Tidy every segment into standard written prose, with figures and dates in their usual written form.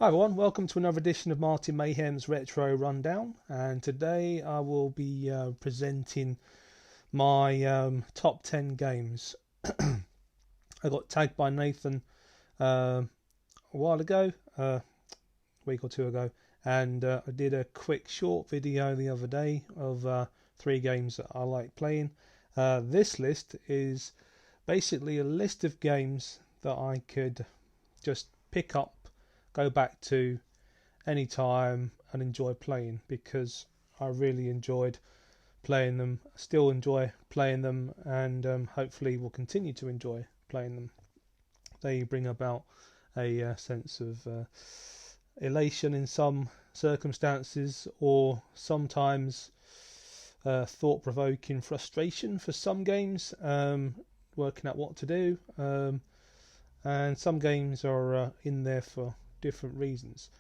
Hi everyone, welcome to another edition of Martin Mayhem's Retro Rundown, and today I will be presenting my top 10 games. I got tagged by Nathan a while ago, a week or two ago, and I did a quick short video the other day of 3 games that I like playing. This list is basically a list of games that I could just pick up, go back to any time and enjoy playing, because I really enjoyed playing them, still enjoy playing them, and hopefully will continue to enjoy playing them. They bring about a sense of elation in some circumstances, or sometimes thought-provoking frustration for some games, working out what to do, and some games are in there for different reasons.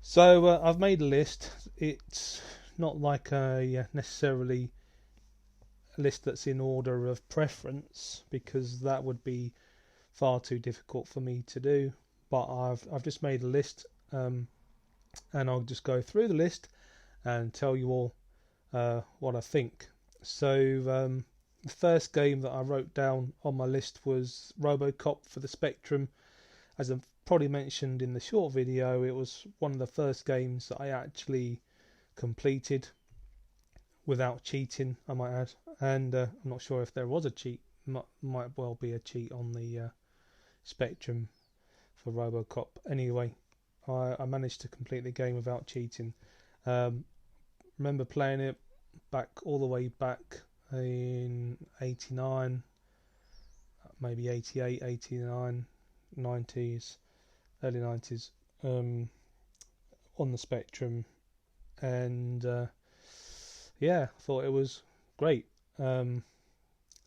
So I've made a list. It's not like a necessarily a list that's in order of preference, because that would be far too difficult for me to do. But I've just made a list, and I'll just go through the list and tell you all what I think. So the first game that I wrote down on my list was Robocop for the Spectrum. As I've probably mentioned in the short video, it was one of the first games that I actually completed without cheating, I might add. And I'm not sure if there was a cheat. Might well be a cheat on the Spectrum for Robocop. Anyway, I managed to complete the game without cheating. Remember playing it all the way back in 89, maybe 88, 89, 90s, early 90s, on the Spectrum, and yeah, thought it was great.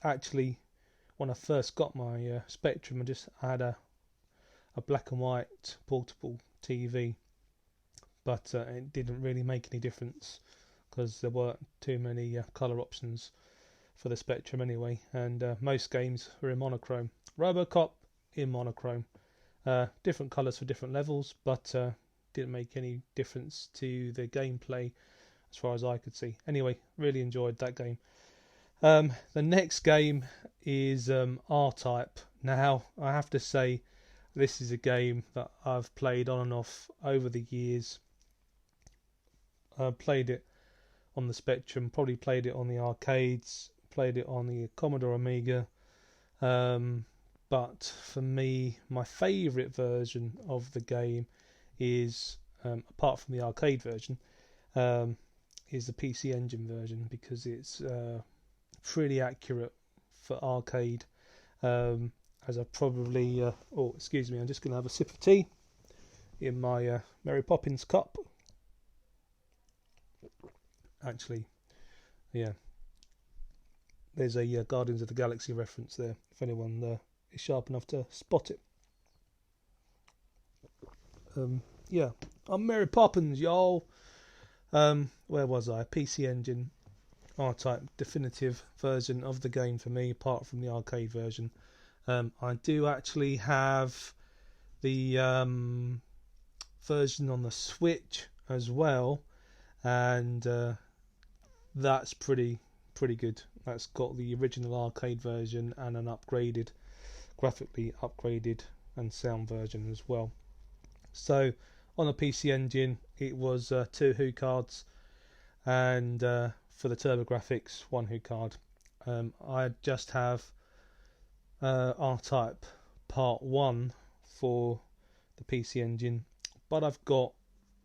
Actually, when I first got my Spectrum, I had a black and white portable TV, but it didn't really make any difference because there weren't too many colour options for the Spectrum anyway, and most games were in monochrome. Robocop in monochrome, different colours for different levels, but didn't make any difference to the gameplay as far as I could see. Anyway, really enjoyed that game. The next game is R-Type. Now, I have to say, this is a game that I've played on and off over the years. I played it on the Spectrum, probably played it on the arcades, played it on the Commodore Amiga, but for me, my favourite version of the game is, apart from the arcade version, is the PC Engine version, because it's pretty accurate for arcade. As I probably, excuse me, I'm just going to have a sip of tea in my Mary Poppins cup. Actually, yeah, there's a Guardians of the Galaxy reference there, if anyone is sharp enough to spot it. Yeah, I'm Mary Poppins, y'all. Where was I? PC Engine, R-Type, definitive version of the game for me, apart from the arcade version. I do actually have the version on the Switch as well, and that's pretty good. That's got the original arcade version and an upgraded, graphically upgraded and sound version as well. So on the PC Engine, it was 2 HU cards, and for the TurboGrafx, 1 HU card. I just have R-Type Part 1 for the PC Engine, but I've got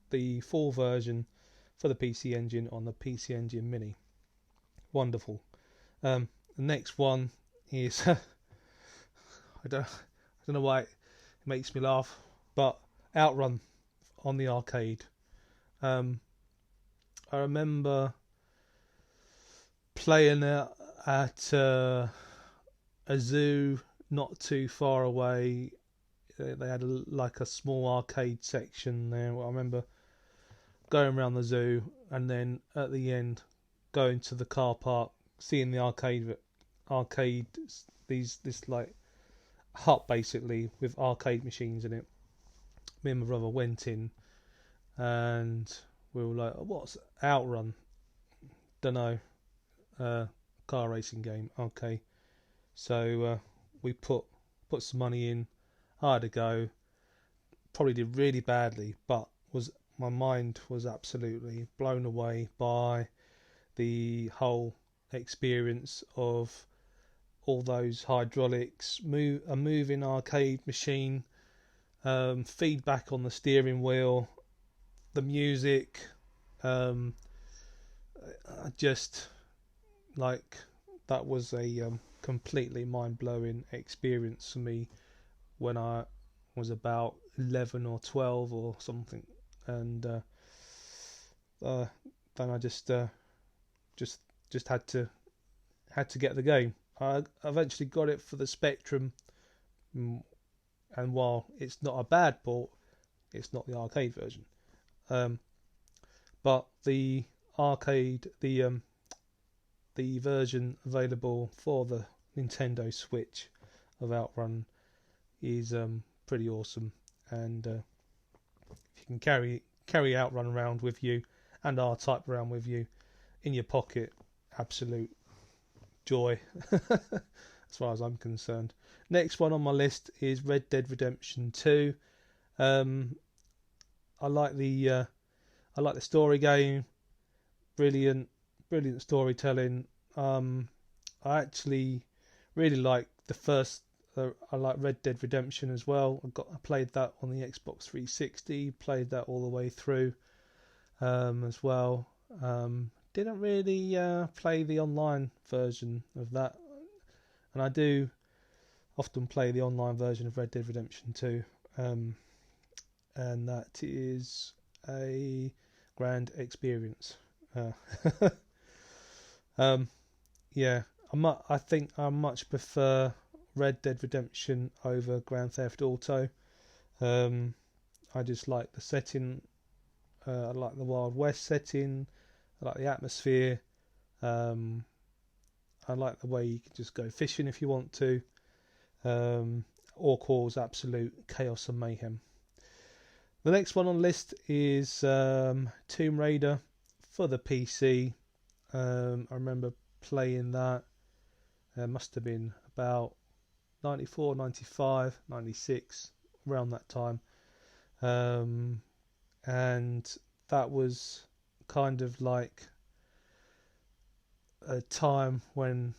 the full version for the PC Engine on the PC Engine Mini. Wonderful. The next one is I don't know why it makes me laugh, but Outrun on the arcade. I remember playing it at a zoo not too far away. They had like a small arcade section there. I remember going around the zoo, and then at the end going to the car park, seeing the arcade, this like hut basically with arcade machines in it. me and my brother went in, and we were like, "What's Outrun?" Don't know. Car racing game. Okay, so we put some money in. I had to go. Probably did really badly, but my mind was absolutely blown away by the whole experience of all those hydraulics, a moving arcade machine, feedback on the steering wheel, the music, just like that was a completely mind-blowing experience for me when I was about 11 or 12 or something, and then I just had to get the game. I eventually got it for the Spectrum, and while it's not a bad port, it's not the arcade version. But the arcade, the version available for the Nintendo Switch of Outrun is pretty awesome, and if you can carry Outrun around with you and R-Type around with you in your pocket, absolute joy as far as I'm concerned. Next one on my list is Red Dead Redemption 2. I like the story game. Brilliant storytelling. I actually really like the first. I like Red Dead Redemption as well. I played that on the Xbox 360. Played that all the way through as well. Didn't really play the online version of that, and I do often play the online version of Red Dead Redemption 2, and that is a grand experience. Yeah, I think I much prefer Red Dead Redemption over Grand Theft Auto. I just like the setting. I like the Wild West setting. I like the atmosphere. I like the way you can just go fishing if you want to, or cause absolute chaos and mayhem. The next one on the list is Tomb Raider for the PC. I remember playing that. Must have been about 94, 95, 96, around that time. And that was kind of like a time when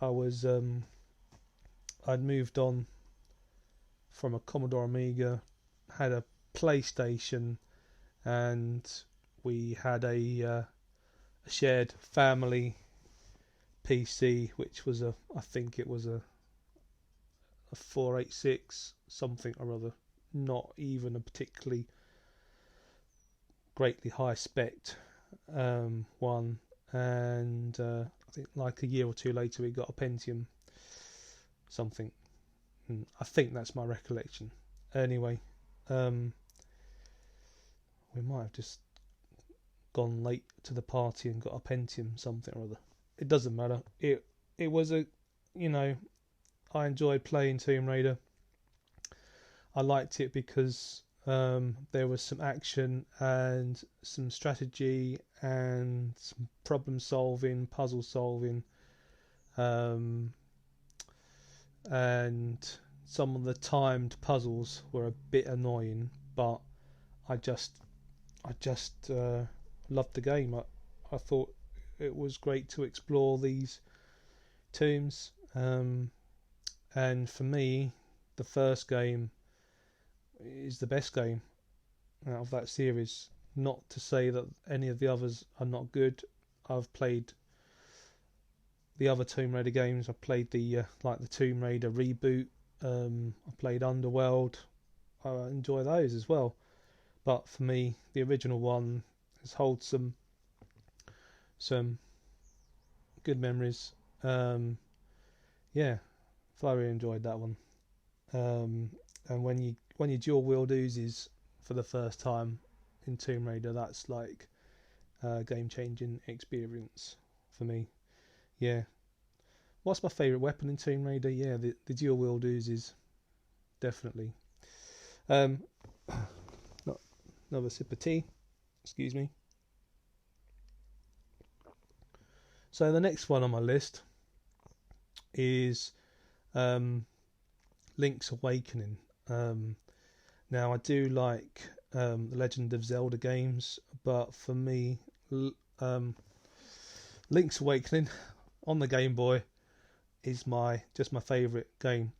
I was I'd moved on from a Commodore Amiga, had a PlayStation, and we had a shared family PC, which was I think it was a 486 something or other, not even a particularly greatly high spec one, and I think like a year or two later we got a Pentium something. I think that's my recollection. Anyway, we might have just gone late to the party and got a Pentium something or other. It doesn't matter. It was a, I enjoyed playing Tomb Raider. I liked it because there was some action and some strategy and some problem solving, puzzle solving, and some of the timed puzzles were a bit annoying, but I just loved the game. I thought it was great to explore these tombs, and for me, the first game is the best game out of that series. Not to say that any of the others are not good. I've played the other Tomb Raider games. I played the Tomb Raider reboot. I played Underworld. I enjoy those as well. But for me, the original one holds some good memories. Yeah, thoroughly enjoyed that one. And when you dual wield Uzis for the first time in Tomb Raider, that's like a game changing experience for me. Yeah. What's my favourite weapon in Tomb Raider? Yeah, the dual wield Uzis, definitely. Another sip of tea. Excuse me. So the next one on my list is Link's Awakening. Now I do like the Legend of Zelda games, but for me, Link's Awakening on the Game Boy is just my favourite game.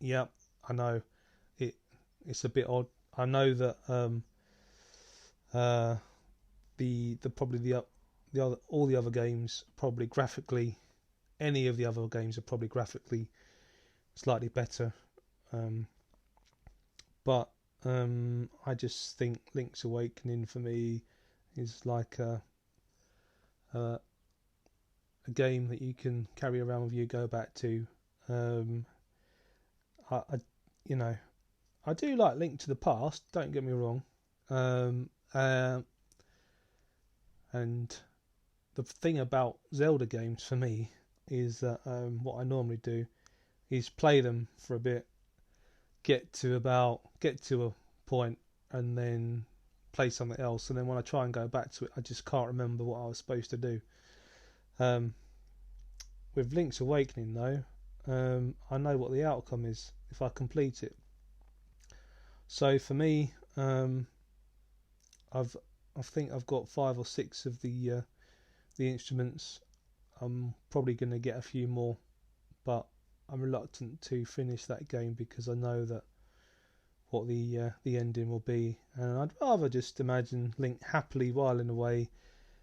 Yeah, I know it's a bit odd. I know that all the other games probably graphically, any of the other games are probably graphically slightly better, but I just think Link's Awakening for me is like a game that you can carry around with you, go back to. I do like Link to the Past, don't get me wrong, and the thing about Zelda games for me is that what I normally do is play them for a bit, get to a point, and then play something else, and then when I try and go back to it, I just can't remember what I was supposed to do. With Link's Awakening, though, I know what the outcome is if I complete it. So for me, I think I've got 5 or 6 of the instruments. I'm probably going to get a few more, but I'm reluctant to finish that game because I know that what the ending will be, and I'd rather just imagine Link happily whiling away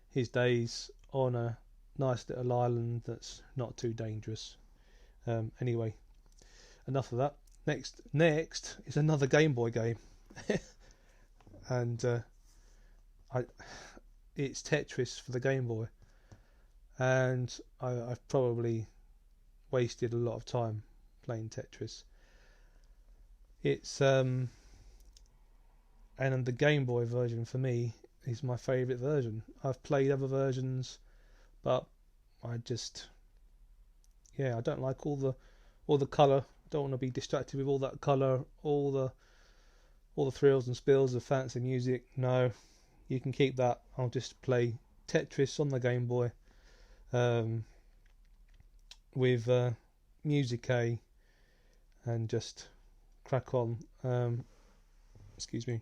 his days on a nice little island that's not too dangerous. Anyway, enough of that. Next is another Game Boy game, and it's Tetris for the Game Boy, and I've probably wasted a lot of time playing Tetris. It's and the Game Boy version for me is my favourite version. I've played other versions, but I don't like all the colour. Don't want to be distracted with all that colour, all the thrills and spills of fancy music. No, you can keep that. I'll just play Tetris on the Game Boy with Music A and just crack on. Excuse me.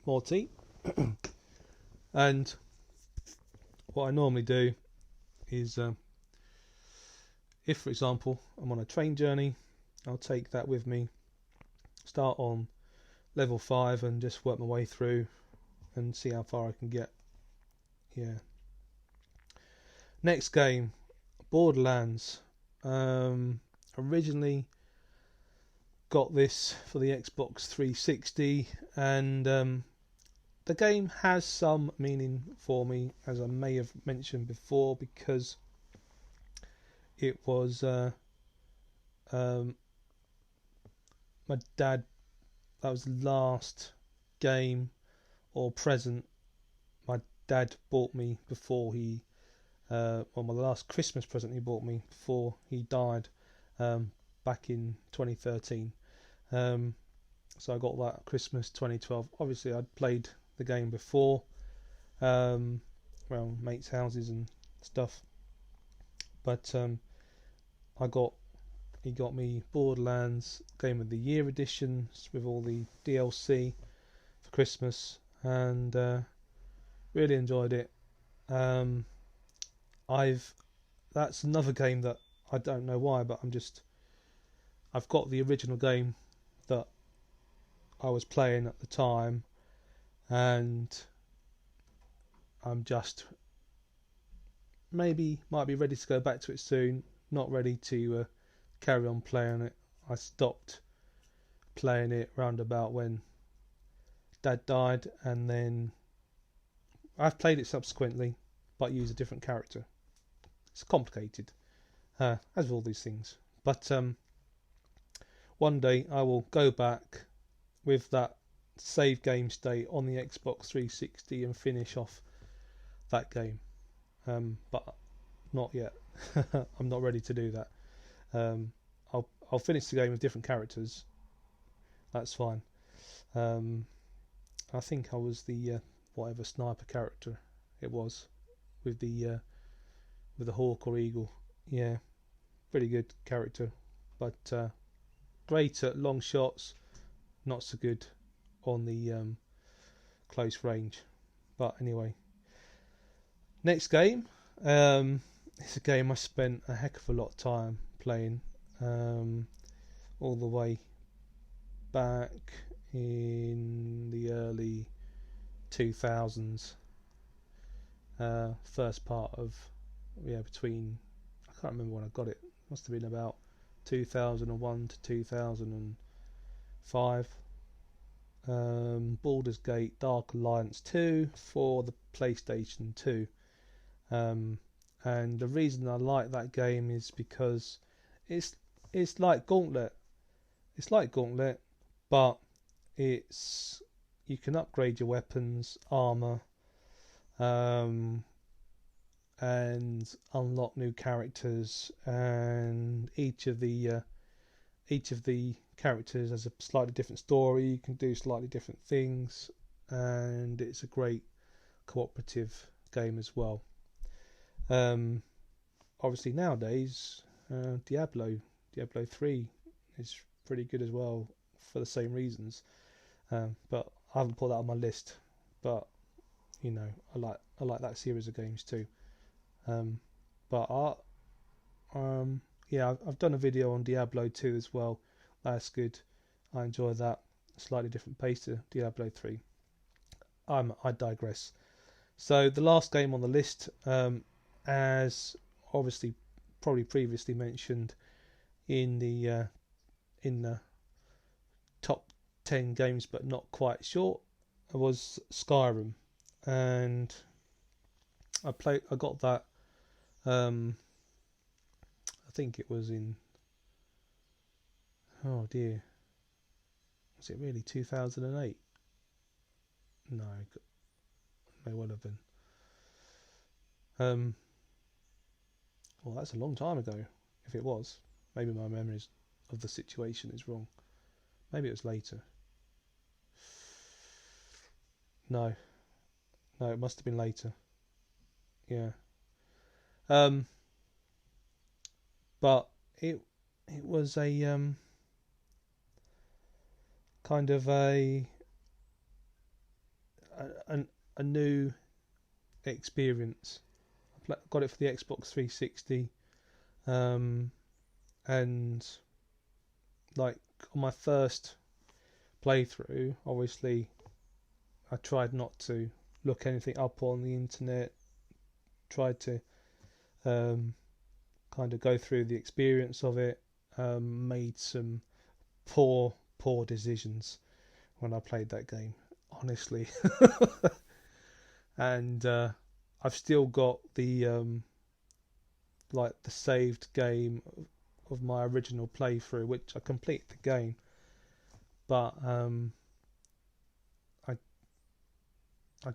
More tea. And what I normally do is if, for example, I'm on a train journey, I'll take that with me, start on level 5 and just work my way through and see how far I can get. Yeah. Next game, Borderlands. Originally got this for the Xbox 360, and the game has some meaning for me, as I may have mentioned before, because it was my dad. That was the last game or present my dad bought me before he. My last Christmas present he bought me before he died, back in 2013. So I got that Christmas 2012. Obviously, I'd played the game before, around mates' houses and stuff. But he got me Borderlands Game of the Year edition with all the DLC for Christmas, and really enjoyed it. That's another game that I don't know why, but I've got the original game that I was playing at the time, and I'm just might be ready to go back to it soon. Not ready to carry on playing it. I stopped playing it round about when Dad died, and then I've played it subsequently, but use a different character. It's complicated, as with all these things. But one day I will go back with that save game state on the Xbox 360 and finish off that game. But not yet. I'm not ready to do that. I'll finish the game with different characters, That's fine. I think I was the whatever sniper character it was with the hawk or eagle. Yeah, pretty good character, but great at long shots, not so good on the close range. But anyway, next game. It's a game I spent a heck of a lot of time playing, all the way back in the early 2000s. First part of, between, I can't remember when I got it. Must have been about 2001 to 2005. Baldur's Gate Dark Alliance 2 for the PlayStation 2. And the reason I like that game is because it's like Gauntlet. It's like Gauntlet, but you can upgrade your weapons, armor, and unlock new characters, and each of the characters has a slightly different story. You can do slightly different things, and it's a great cooperative game as well. Obviously nowadays, Diablo 3 is pretty good as well for the same reasons. But I haven't put that on my list. But I like that series of games too. I've done a video on Diablo 2 as well. That's good. I enjoy that. Slightly different pace to Diablo 3. I digress. So the last game on the list, as obviously probably previously mentioned in the top 10 games but not quite short, was Skyrim, and I got that. I think it was in, oh dear, was it really 2008? No, it may well have been. Well, that's a long time ago. If it was, maybe my memories of the situation is wrong. Maybe it was later. No, it must have been later. Yeah. But it was a kind of a new experience. I got it for the Xbox 360, and like on my first playthrough, obviously I tried not to look anything up on the internet. Tried to kind of go through the experience of it. Made some poor decisions when I played that game, honestly. And I've still got the the saved game of my original playthrough, which I completed the game, but I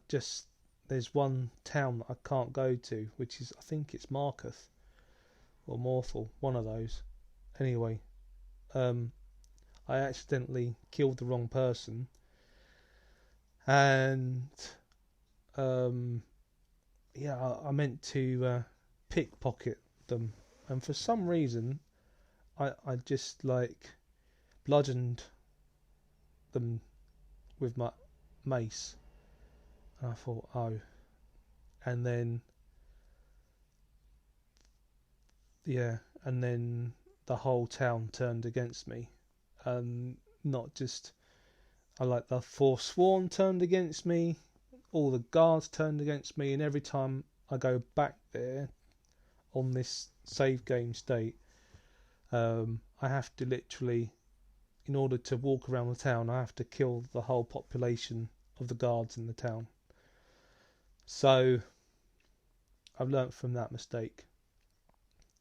just, there's one town that I can't go to, which is, I think it's Marketh or Morthal, one of those. Anyway, I accidentally killed the wrong person, and I meant to pickpocket them, and for some reason I just bludgeoned them with my mace, and I thought, oh, and then the whole town turned against me, and not just the Forsworn turned against me, all the guards turned against me, and every time I go back there on this save game state, I have to literally, in order to walk around the town, I have to kill the whole population of the guards in the town. So I've learnt from that mistake.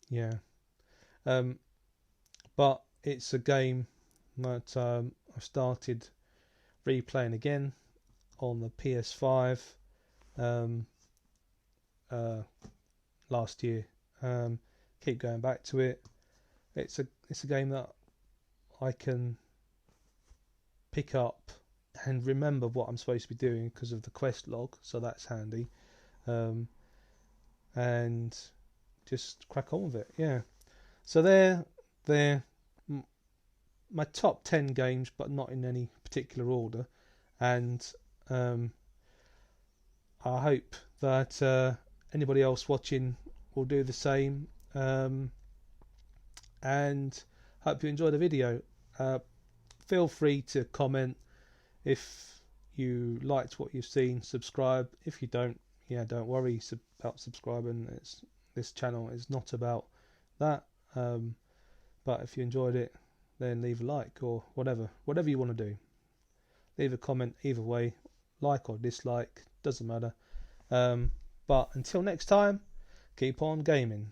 Yeah. But it's a game that I've started replaying again on the PS5 last year. Keep going back to it. It's a game that I can pick up and remember what I'm supposed to be doing because of the quest log, so that's handy. And just crack on with it. Yeah. So they're my top 10 games, but not in any particular order. And I hope that anybody else watching will do the same. And hope you enjoy the video. Feel free to comment if you liked what you've seen. Subscribe if you don't. Yeah, don't worry about subscribing. This channel is not about that. But if you enjoyed it, then leave a like or whatever you want to do. Leave a comment either way, like or dislike, doesn't matter. But until next time, keep on gaming.